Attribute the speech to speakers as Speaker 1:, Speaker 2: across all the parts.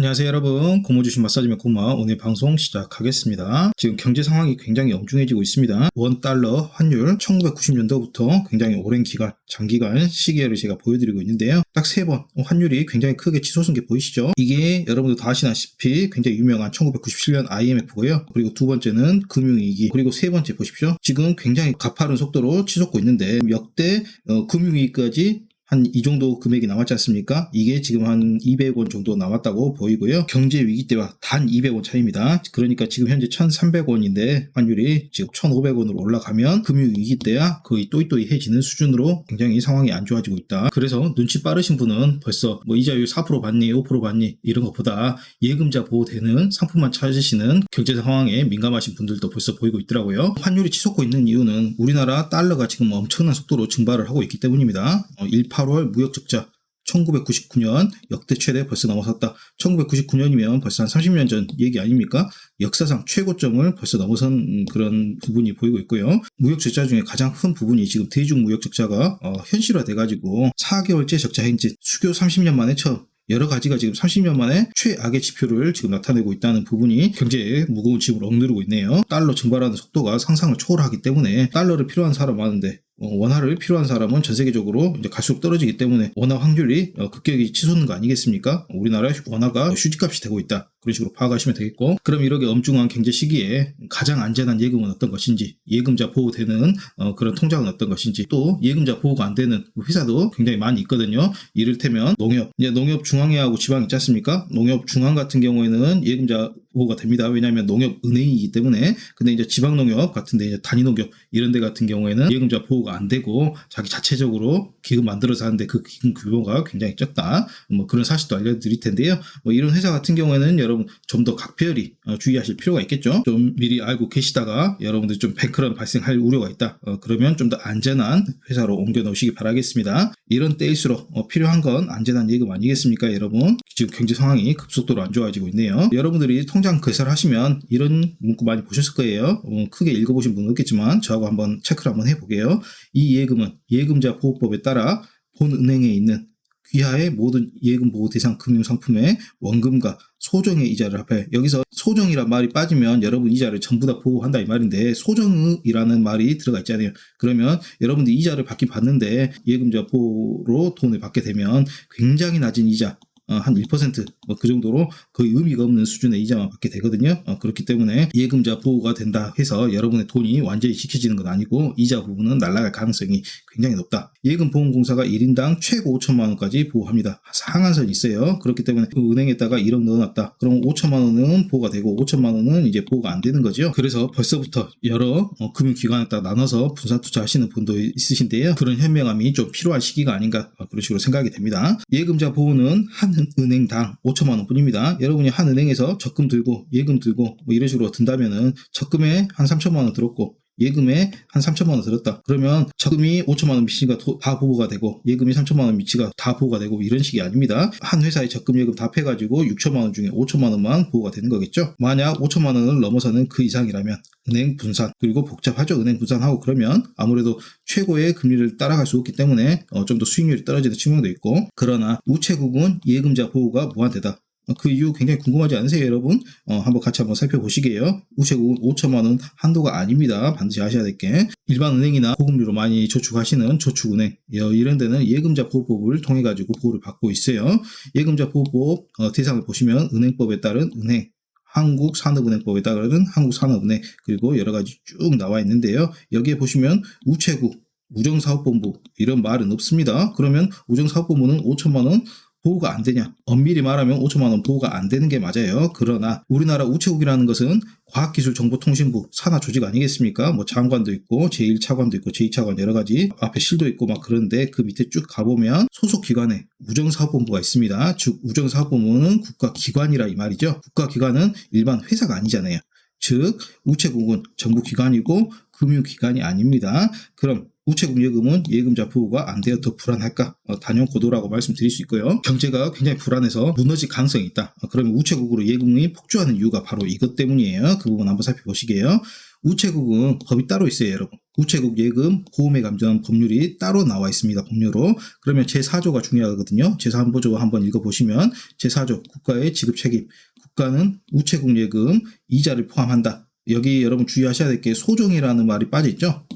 Speaker 1: 안녕하세요 여러분, 고모주신 마사지맨 고마. 오늘 방송 시작하겠습니다. 지금 경제 상황이 굉장히 엄중해지고 있습니다. 원달러 환율 1990년도부터 굉장히 오랜 기간, 장기간 시계를 제가 보여드리고 있는데요. 딱 3번 환율이 굉장히 크게 치솟은 게 보이시죠? 이게 여러분들 다 아시다시피 굉장히 유명한 1997년 IMF고요. 그리고 두 번째는 금융위기, 그리고 세 번째 보십시오. 지금 굉장히 가파른 속도로 치솟고 있는데 역대 금융위기까지 한 이 정도 금액이 남았지 않습니까? 이게 지금 한 200원 정도 남았다고 보이고요. 경제 위기 때와 단 200원 차이입니다. 그러니까 지금 현재 1,300원인데 환율이 지금 1,500원으로 올라가면 금융위기 때야 거의 또이또이해지는 수준으로 굉장히 상황이 안 좋아지고 있다. 그래서 눈치 빠르신 분은 벌써 뭐 이자율 4% 받니 5% 받니 이런 것보다 예금자 보호되는 상품만 찾으시는 경제 상황에 민감하신 분들도 벌써 보이고 있더라고요. 환율이 치솟고 있는 이유는 우리나라 달러가 지금 엄청난 속도로 증발을 하고 있기 때문입니다. 8월 무역적자 1999년 역대 최대 벌써 넘어섰다. 1999년이면 벌써 한 30년 전 얘기 아닙니까? 역사상 최고점을 벌써 넘어선 그런 부분이 보이고 있고요. 무역적자 중에 가장 큰 부분이 지금 대중무역적자가 현실화돼가지고 4개월째 적자 행진, 수교 30년 만에 처음, 여러 가지가 지금 30년 만에 최악의 지표를 지금 나타내고 있다는 부분이 경제에 무거운 짐을 억누르고 있네요. 달러 증발하는 속도가 상상을 초월하기 때문에 달러를 필요한 사람 많은데 원화를 필요한 사람은 전 세계적으로 이제 갈수록 떨어지기 때문에 원화 확률이 급격히 치솟는 거 아니겠습니까? 우리나라 원화가 휴지값이 되고 있다. 그런 식으로 파악하시면 되겠고, 그럼 이렇게 엄중한 경제 시기에 가장 안전한 예금은 어떤 것인지, 예금자 보호되는 그런 통장은 어떤 것인지, 또 예금자 보호가 안 되는 회사도 굉장히 많이 있거든요. 이를테면 농협, 이제 농협 중앙회하고 지방 있지 않습니까? 농협 중앙 같은 경우에는 예금자 보호가 됩니다. 왜냐하면 농협은행이기 때문에. 근데 이제 지방농협 같은데 이제 단위농협 이런 데 같은 경우에는 예금자 보호가 안 되고 자기 자체적으로 기금 만들어서 하는데 그 기금 규모가 굉장히 적다. 뭐 그런 사실도 알려드릴 텐데요. 뭐 이런 회사 같은 경우에는 여러분 좀 더 각별히 주의하실 필요가 있겠죠. 좀 미리 알고 계시다가 여러분들 좀 뱅크런 발생할 우려가 있다. 그러면 좀 더 안전한 회사로 옮겨 놓으시기 바라겠습니다. 이런 때일수록 필요한 건 안전한 예금 아니겠습니까, 여러분? 지금 경제 상황이 급속도로 안 좋아지고 있네요. 여러분들이 통장 개설을 하시면 이런 문구 많이 보셨을 거예요. 크게 읽어보신 분은 없겠지만 저하고 한번 체크를 한번 해보게요. 이 예금은 예금자 보호법에 따라 본 은행에 있는 귀하의 모든 예금 보호 대상 금융상품의 원금과 소정의 이자를 합해. 여기서 소정이란 말이 빠지면 여러분 이자를 전부 다 보호한다 이 말인데, 소정이라는 말이 들어가 있잖아요. 그러면 여러분들 이자를 받긴 받는데 예금자 보호로 돈을 받게 되면 굉장히 낮은 이자, 한 1% 뭐 그 정도로 거의 의미가 없는 수준의 이자만 받게 되거든요. 그렇기 때문에 예금자 보호가 된다 해서 여러분의 돈이 완전히 지켜지는 건 아니고 이자 부분은 날아갈 가능성이 굉장히 높다. 예금보험공사가 1인당 최고 5천만 원까지 보호합니다. 상한선이 있어요. 그렇기 때문에 그 은행에다가 1억 넣어놨다. 그럼 5천만 원은 보호가 되고 5천만 원은 이제 보호가 안 되는 거죠. 그래서 벌써부터 여러 금융기관에 따라 나눠서 분산 투자하시는 분도 있으신데요. 그런 현명함이 좀 필요한 시기가 아닌가, 그런 식으로 생각이 됩니다. 예금자 보호는 한 은행당 5천만 원 뿐입니다. 여러분이 한 은행에서 적금 들고 예금 들고 뭐 이런 식으로 든다면은 적금에 한 3천만 원 들었고 예금에 한 3천만 원 들었다. 그러면 적금이 5천만 원 미치가 다 보호가 되고 예금이 3천만 원 미치가 다 보호가 되고 이런 식이 아닙니다. 한 회사의 적금 예금 다 패가지고 6천만 원 중에 5천만 원만 보호가 되는 거겠죠. 만약 5천만 원을 넘어서는 그 이상이라면 은행 분산, 그리고 복잡하죠. 은행 분산하고 그러면 아무래도 최고의 금리를 따라갈 수 없기 때문에 좀 더 수익률이 떨어지는 측면도 있고, 그러나 우체국은 예금자 보호가 무한대다. 그 이유 굉장히 궁금하지 않으세요, 여러분? 한번 같이 한번 살펴보시게요. 우체국은 5천만 원 한도가 아닙니다. 반드시 아셔야 될 게, 일반 은행이나 고금리로 많이 저축하시는 저축은행 이런 데는 예금자 보호법을 통해 가지고 보호를 받고 있어요. 예금자 보호법 대상을 보시면 은행법에 따른 은행, 한국산업은행법에 따른 한국산업은행, 그리고 여러 가지 쭉 나와 있는데요. 여기에 보시면 우체국, 우정사업본부 이런 말은 없습니다. 그러면 우정사업본부는 5천만 원 보호가 안 되냐? 엄밀히 말하면 5천만 원 보호가 안 되는 게 맞아요. 그러나 우리나라 우체국이라는 것은 과학기술정보통신부 산하 조직 아니겠습니까? 뭐 장관도 있고 제1차관도 있고 제2차관 여러 가지 앞에 실도 있고 막 그런데 그 밑에 쭉 가보면 소속 기관에 우정사업본부가 있습니다. 즉 우정사업본부는 국가기관이라 이 말이죠. 국가기관은 일반 회사가 아니잖아요. 즉 우체국은 정부기관이고 금융기관이 아닙니다. 그럼 우체국 예금은 예금자 보호가 안 되어 더 불안할까? 단연 고도라고 말씀드릴 수 있고요. 경제가 굉장히 불안해서 무너질 가능성이 있다. 그러면 우체국으로 예금이 폭주하는 이유가 바로 이것 때문이에요. 그 부분 한번 살펴보시게요. 우체국은 법이 따로 있어요, 여러분. 우체국 예금 보험에 감정 법률이 따로 나와 있습니다. 법률로. 그러면 제4조가 중요하거든요. 제3조 한번 읽어보시면 제4조 국가의 지급 책임. 국가는 우체국 예금 이자를 포함한다. 여기 여러분 주의하셔야 될 게 소정이라는 말이 빠져있죠.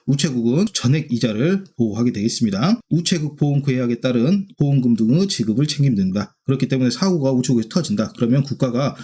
Speaker 1: 우체국은 전액 이자를 보호하게 되겠습니다. 우체국 보험 계약에 따른 보험금 등의 지급을 책임져야 된다. 그렇기 때문에 사고가 우체국에서 터진다. 그러면 국가가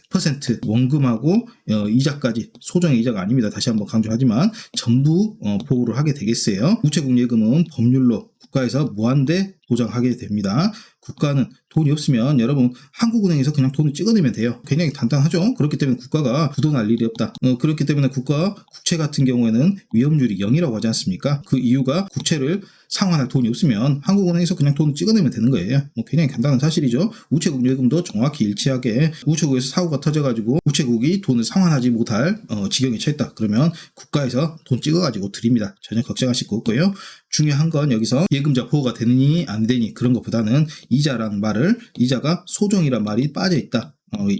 Speaker 1: 100% 원금하고 이자까지, 소정의 이자가 아닙니다. 다시 한번 강조하지만 전부 보호를 하게 되겠어요. 우체국 예금은 법률로 국가에서 무한대 보장하게 됩니다. 국가는 돈이 없으면 여러분 한국은행에서 그냥 돈을 찍어내면 돼요. 굉장히 간단하죠. 그렇기 때문에 국가가 부도날 일이 없다. 그렇기 때문에 국채 같은 경우에는 위험률이 0이라고 하지 않습니까? 그 이유가 국채를 상환할 돈이 없으면 한국은행에서 그냥 돈을 찍어내면 되는 거예요. 굉장히 간단한 사실이죠. 우체국 예금도 정확히 일치하게 우체국에서 사고가 터져가지고 우체국이 돈을 상환하지 못할 지경에 처했다. 그러면 국가에서 돈 찍어가지고 드립니다. 전혀 걱정하실 거 없고요. 중요한 건 여기서 예금자 보호가 되느니 안 되니 그런 것보다는 이자라는 말을, 이자가 소정이란 말이 빠져있다.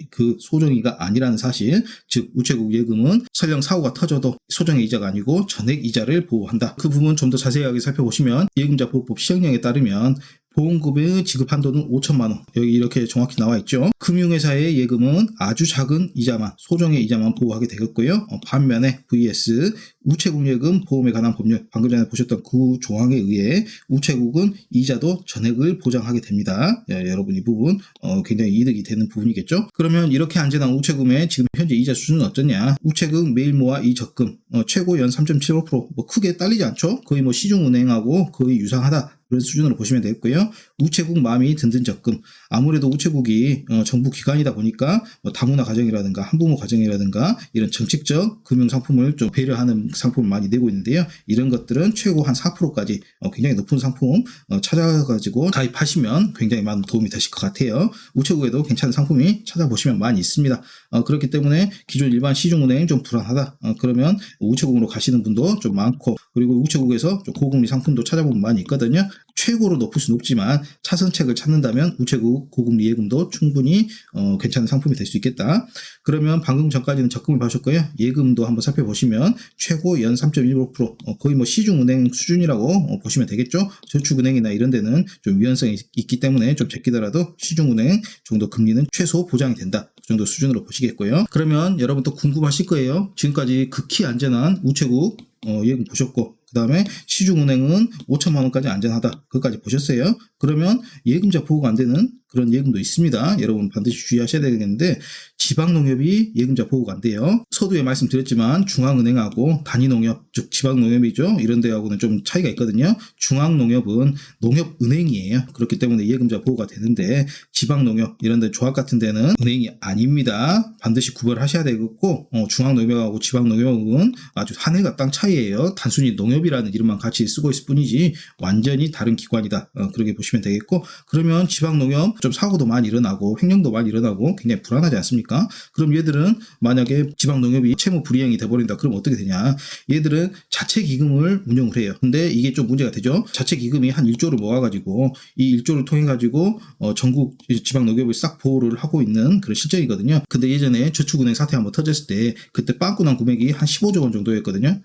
Speaker 1: 그 소정이가 아니라는 사실, 즉 우체국 예금은 설령 사고가 터져도 소정의 이자가 아니고 전액 이자를 보호한다. 그 부분 좀 더 자세하게 살펴보시면 예금자 보호법 시행령에 따르면 보험금의 지급 한도는 5천만 원. 여기 이렇게 정확히 나와 있죠. 금융회사의 예금은 아주 작은 이자만, 소정의 이자만 보호하게 되겠고요. 반면에 vs 우체국 예금 보험에 관한 법률, 방금 전에 보셨던 그 조항에 의해 우체국은 이자도 전액을 보장하게 됩니다. 여러분 이 부분 굉장히 이득이 되는 부분이겠죠. 그러면 이렇게 안전한 우체국의 지금 현재 이자 수준은 어떠냐? 우체국 매일 모아 이 적금 최고 연 3.75%, 크게 딸리지 않죠. 거의 시중은행하고 거의 유사하다. 그런 수준으로 보시면 되겠고요. 우체국 마음이 든든 적금. 아무래도 우체국이 정부 기관이다 보니까 다문화 가정이라든가 한부모 가정이라든가 이런 정책적 금융 상품을 좀 배려하는 상품을 많이 내고 있는데요. 이런 것들은 최고 한 4%까지 굉장히 높은 상품 찾아가지고 가입하시면 굉장히 많은 도움이 되실 것 같아요. 우체국에도 괜찮은 상품이 찾아보시면 많이 있습니다. 그렇기 때문에 기존 일반 시중은행 좀 불안하다. 그러면 우체국으로 가시는 분도 좀 많고, 그리고 우체국에서 좀 고금리 상품도 찾아보면 많이 있거든요. 최고로 높을 수는 없지만 차선책을 찾는다면 우체국 고금리 예금도 충분히 괜찮은 상품이 될 수 있겠다. 그러면 방금 전까지는 적금을 봐주셨고요. 예금도 한번 살펴보시면 최고 연 3.15%, 거의 시중은행 수준이라고 보시면 되겠죠. 저축은행이나 이런 데는 좀 위헌성이 있기 때문에 좀 제끼더라도 시중은행 정도 금리는 최소 보장이 된다. 그 정도 수준으로 보시겠고요. 그러면 여러분 또 궁금하실 거예요. 지금까지 극히 안전한 우체국 예금 보셨고, 그 다음에 시중은행은 5천만 원까지 안전하다. 그것까지 보셨어요. 그러면 예금자 보호가 안 되는 그런 예금도 있습니다. 여러분 반드시 주의하셔야 되겠는데, 지방농협이 예금자 보호가 안 돼요. 서두에 말씀드렸지만 중앙은행하고 단위농협, 즉 지방농협이죠. 이런 데하고는 좀 차이가 있거든요. 중앙농협은 농협은행이에요. 그렇기 때문에 예금자 보호가 되는데, 지방농협 이런 데 조합 같은 데는 은행이 아닙니다. 반드시 구별하셔야 되겠고, 중앙농협하고 지방농협은 아주 하늘과 땅 차이예요. 단순히 농협이라는 이름만 같이 쓰고 있을 뿐이지 완전히 다른 기관이다. 그렇게 보시면 되겠고, 그러면 지방농협 좀 사고도 많이 일어나고 횡령도 많이 일어나고 굉장히 불안하지 않습니까? 그럼 얘들은 만약에 지방농협이 채무 불이행이 돼버린다. 그럼 어떻게 되냐? 얘들은 자체기금을 운영을 해요. 근데 이게 좀 문제가 되죠. 자체기금이 한 1조를 모아가지고 이 1조를 통해가지고 전국 지방농협을 싹 보호를 하고 있는 그런 실정이거든요. 근데 예전에 저축은행 사태 한번 터졌을 때 그때 빵꾸 난 금액이 한 15조 원 정도였거든요.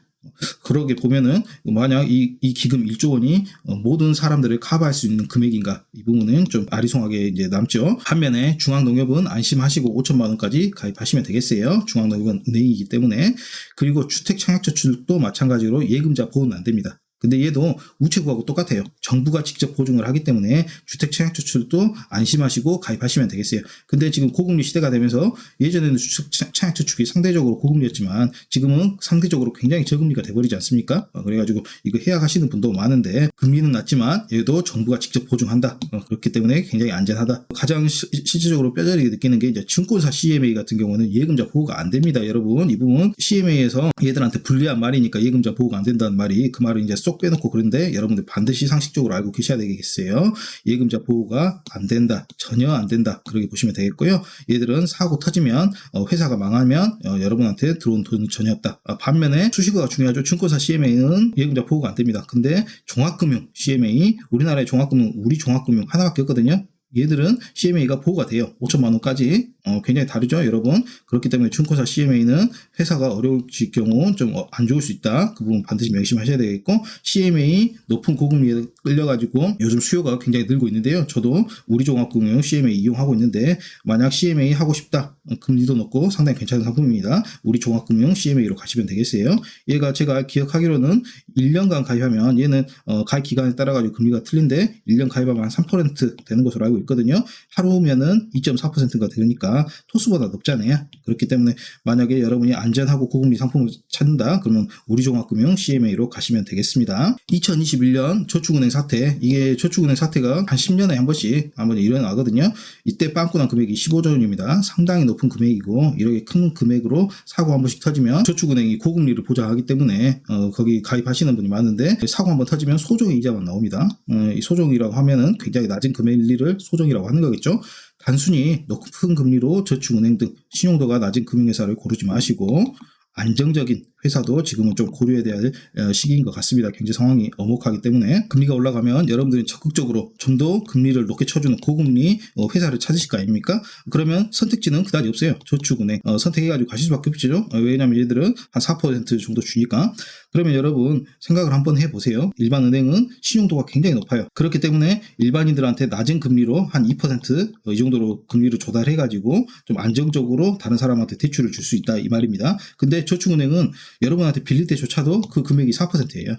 Speaker 1: 그러게 보면은 만약 이 기금 1조 원이 모든 사람들을 커버할 수 있는 금액인가, 이 부분은 좀 아리송하게 이제 남죠. 반면에 중앙농협은 안심하시고 5천만 원까지 가입하시면 되겠어요. 중앙농협은 은행이기 때문에. 그리고 주택청약저축도 마찬가지로 예금자 보호는 안 됩니다. 근데 얘도 우체국하고 똑같아요. 정부가 직접 보증을 하기 때문에 주택청약저축도 안심하시고 가입하시면 되겠어요. 근데 지금 고금리 시대가 되면서 예전에는 주택청약저축이 상대적으로 고금리였지만 지금은 상대적으로 굉장히 저금리가 돼버리지 않습니까? 그래가지고 이거 해약하시는 분도 많은데, 금리는 낮지만 얘도 정부가 직접 보증한다. 그렇기 때문에 굉장히 안전하다. 가장 실질적으로 뼈저리게 느끼는 게 이제 증권사 CMA 같은 경우는 예금자 보호가 안 됩니다. 여러분 이 부분 CMA에서 얘들한테 불리한 말이니까 예금자 보호가 안 된다는 말이, 그 말을 이제 쏙 빼놓고 그런데 여러분들 반드시 상식적으로 알고 계셔야 되겠어요. 예금자 보호가 안 된다. 전혀 안 된다. 그렇게 보시면 되겠고요. 얘들은 사고 터지면 회사가 망하면 여러분한테 들어온 돈은 전혀 없다. 반면에 수식어가 중요하죠. 증권사 CMA는 예금자 보호가 안 됩니다. 근데 종합금융 CMA, 우리나라의 종합금융, 우리 종합금융 하나밖에 없거든요. 얘들은 CMA가 보호가 돼요. 5천만 원까지 굉장히 다르죠, 여러분. 그렇기 때문에 증권사 CMA는 회사가 어려워질 경우 좀 안 좋을 수 있다. 그 부분 반드시 명심하셔야 되겠고, CMA 높은 고금리에 끌려가지고 요즘 수요가 굉장히 늘고 있는데요. 저도 우리종합금융 CMA 이용하고 있는데, 만약 CMA 하고 싶다, 금리도 높고 상당히 괜찮은 상품입니다. 우리종합금융 CMA로 가시면 되겠어요. 얘가 제가 기억하기로는 1년간 가입하면 얘는 가입 기간에 따라 가지고 금리가 틀린데 1년 가입하면 한 3% 되는 것으로 알고 있거든요. 하루면은 2.4%가 되니까 토스보다 높잖아요. 그렇기 때문에 만약에 여러분이 안전하고 고금리 상품을 찾는다 그러면 우리종합금융 CMA로 가시면 되겠습니다. 2021년 저축은행 사태, 이게 저축은행 사태가 한 10년에 한 번씩 한번 일어나거든요. 이때 빵꾸 난 금액이 15조 원입니다. 상당히 높은 금액이고, 이렇게 큰 금액으로 사고 한 번씩 터지면 저축은행이 고금리를 보장하기 때문에 거기 가입하시는 분이 많은데, 사고 한 번 터지면 소정의 이자만 나옵니다. 이 소정이라고 하면은 굉장히 낮은 금리를 소정이라고 하는 거겠죠. 단순히 높은 금리로 저축은행 등 신용도가 낮은 금융회사를 고르지 마시고, 안정적인 회사도 지금은 좀 고려해야 될 시기인 것 같습니다. 경제 상황이 엄혹하기 때문에 금리가 올라가면 여러분들이 적극적으로 좀 더 금리를 높게 쳐주는 고금리 회사를 찾으실 거 아닙니까? 그러면 선택지는 그다지 없어요. 저축은행 선택해가지고 가실 수밖에 없죠. 왜냐하면 얘들은 한 4% 정도 주니까. 그러면 여러분 생각을 한번 해보세요. 일반 은행은 신용도가 굉장히 높아요. 그렇기 때문에 일반인들한테 낮은 금리로 한 2%이 정도로 금리를 조달해가지고 좀 안정적으로 다른 사람한테 대출을 줄 수 있다 이 말입니다. 근데 저축은행은 여러분한테 빌릴 때조차도 그 금액이 4%예요.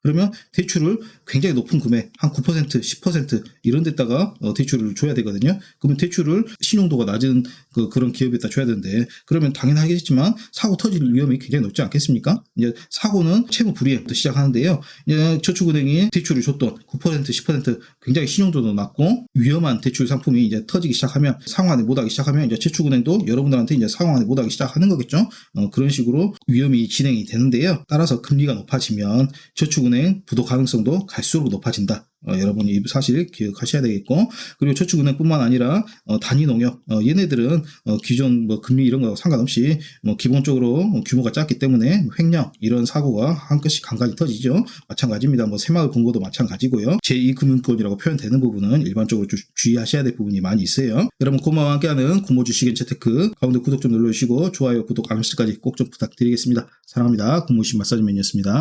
Speaker 1: 그러면 대출을 굉장히 높은 금액, 한 9%, 10% 이런 데다가 대출을 줘야 되거든요. 그러면 대출을 신용도가 낮은 그런 기업에다 줘야 되는데, 그러면 당연하겠지만 사고 터질 위험이 굉장히 높지 않겠습니까? 이제 사고는 채무 불이행부터 시작하는데요. 이제 저축은행이 대출을 줬던 9%, 10% 굉장히 신용도도 낮고 위험한 대출 상품이 이제 터지기 시작하면, 상환을 못하기 시작하면 이제 저축은행도 여러분들한테 이제 상환을 못하기 시작하는 거겠죠. 그런 식으로 위험이 진행이 되는데요. 따라서 금리가 높아지면 저축은행 부도 가능성도 갈수록 높아진다. 여러분이 이 사실 기억하셔야 되겠고, 그리고 저축은행뿐만 아니라 단위농협, 얘네들은 기존 뭐 금리 이런 거 상관없이 기본적으로 규모가 작기 때문에 횡령 이런 사고가 한 건씩 간간히 터지죠. 마찬가지입니다. 새마을 금고도 마찬가지고요. 제2금융권이라고 표현되는 부분은 일반적으로 좀 주의하셔야 될 부분이 많이 있어요. 여러분 고마워 함께하는 공모주식엔 재테크, 가운데 구독 좀 눌러주시고 좋아요, 구독, 알람 설정까지 꼭 좀 부탁드리겠습니다. 사랑합니다. 공모주식 마사지맨이었습니다.